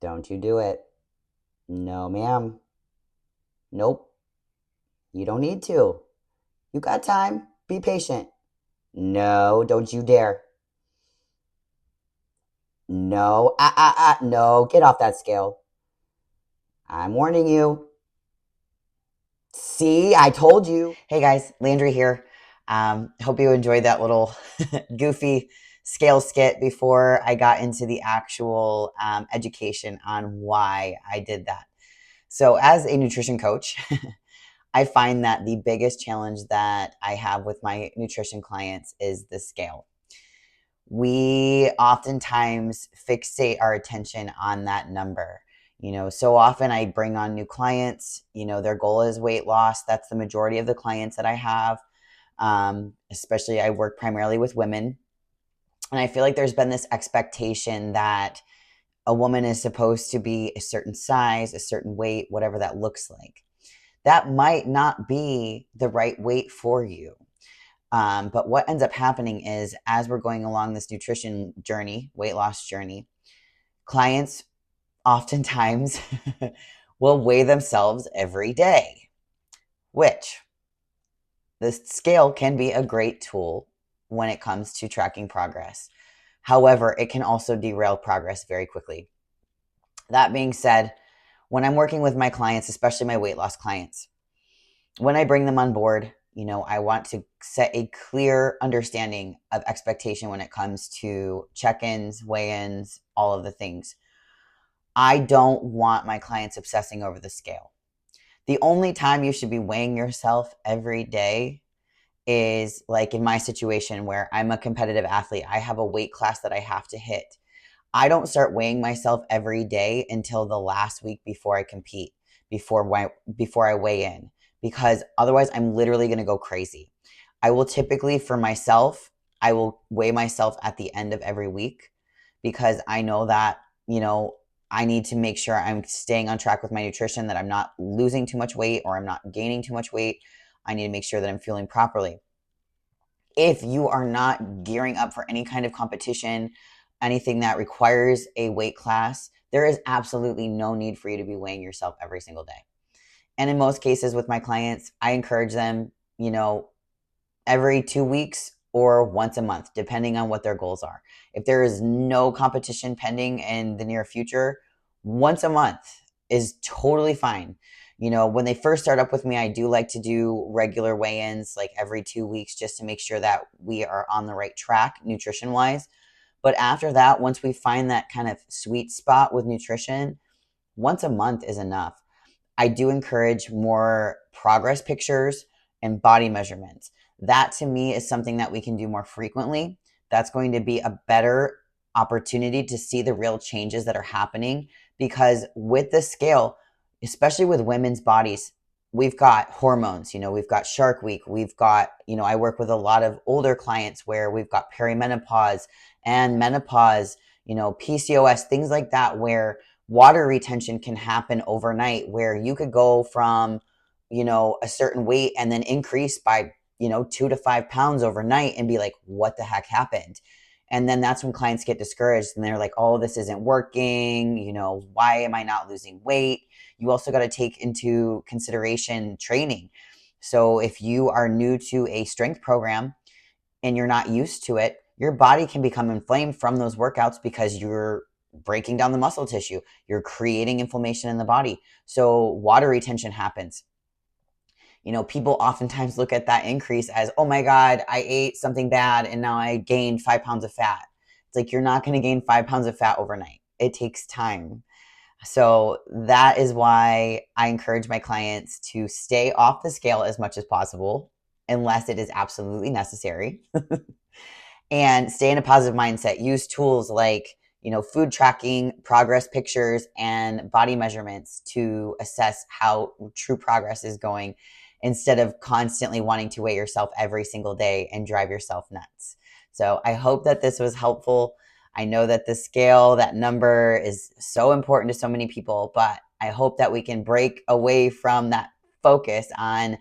Don't you do it. No, ma'am. Nope. You don't need to. You got time. Be patient. No, don't you dare. No, no, get off that scale. I'm warning you. See, I told you. Hey guys, Landry here. Hope you enjoyed that little goofy scale skit before I got into the actual education on why I did that. So, as a nutrition coach, I find that the biggest challenge that I have with my nutrition clients is the scale. We oftentimes fixate our attention on that number. So often I bring on new clients, their goal is weight loss. That's the majority of the clients that I have. Especially I work primarily with women. And I feel like there's been this expectation that a woman is supposed to be a certain size, a certain weight, whatever that looks like. That might not be the right weight for you. But what ends up happening is as we're going along this nutrition journey, weight loss journey, clients oftentimes will weigh themselves every day, which the scale can be a great tool when it comes to tracking progress. However, it can also derail progress very quickly. That being said, when I'm working with my clients, especially my weight loss clients, when I bring them on board, I want to set a clear understanding of expectation when it comes to check-ins, weigh-ins, all of the things. I don't want my clients obsessing over the scale. The only time you should be weighing yourself every day is like in my situation where I'm a competitive athlete. I have a weight class that I have to hit. I don't start weighing myself every day until the last week before I compete, before I weigh in, because otherwise I'm literally going to go crazy. I will typically, for myself, I will weigh myself at the end of every week because I know that, I need to make sure I'm staying on track with my nutrition, that I'm not losing too much weight or I'm not gaining too much weight. I need to make sure that I'm fueling properly. If you are not gearing up for any kind of competition, anything that requires a weight class, there is absolutely no need for you to be weighing yourself every single day. And in most cases with my clients, I encourage them, every 2 weeks or once a month, depending on what their goals are. If there is no competition pending in the near future, once a month is totally fine. When they first start up with me, I do like to do regular weigh-ins like every 2 weeks just to make sure that we are on the right track nutrition wise. But after that, once we find that kind of sweet spot with nutrition, once a month is enough. I do encourage more progress pictures and body measurements. That to me is something that we can do more frequently. That's going to be a better opportunity to see the real changes that are happening, because with the scale, especially with women's bodies, we've got hormones, we've got Shark Week, we've got, I work with a lot of older clients where we've got perimenopause and menopause, PCOS, things like that, where water retention can happen overnight, where you could go from, a certain weight and then increase by, 2 to 5 pounds overnight and be like, what the heck happened? And then that's when clients get discouraged and they're like, oh, this isn't working. Why am I not losing weight? You also got to take into consideration training. So if you are new to a strength program and you're not used to it, your body can become inflamed from those workouts because you're breaking down the muscle tissue. You're creating inflammation in the body. So water retention happens. People oftentimes look at that increase as, oh my God, I ate something bad and now I gained 5 pounds of fat. It's like, you're not going to gain 5 pounds of fat overnight. It takes time. So that is why I encourage my clients to stay off the scale as much as possible, unless it is absolutely necessary, and stay in a positive mindset. Use tools like, food tracking, progress pictures, and body measurements to assess how true progress is going, instead of constantly wanting to weigh yourself every single day and drive yourself nuts. So I hope that this was helpful. I know that the scale, that number, is so important to so many people, but I hope that we can break away from that focus on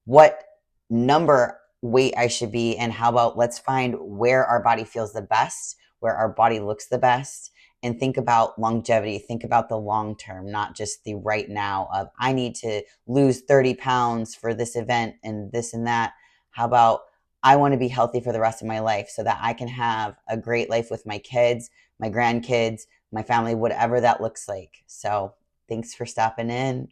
what number weight I should be, and how about let's find where our body feels the best, where our body looks the best, and think about longevity, think about the long term, not just the right now of I need to lose 30 pounds for this event and this and that. How about I want to be healthy for the rest of my life so that I can have a great life with my kids, my grandkids, my family, whatever that looks like. So thanks for stopping in.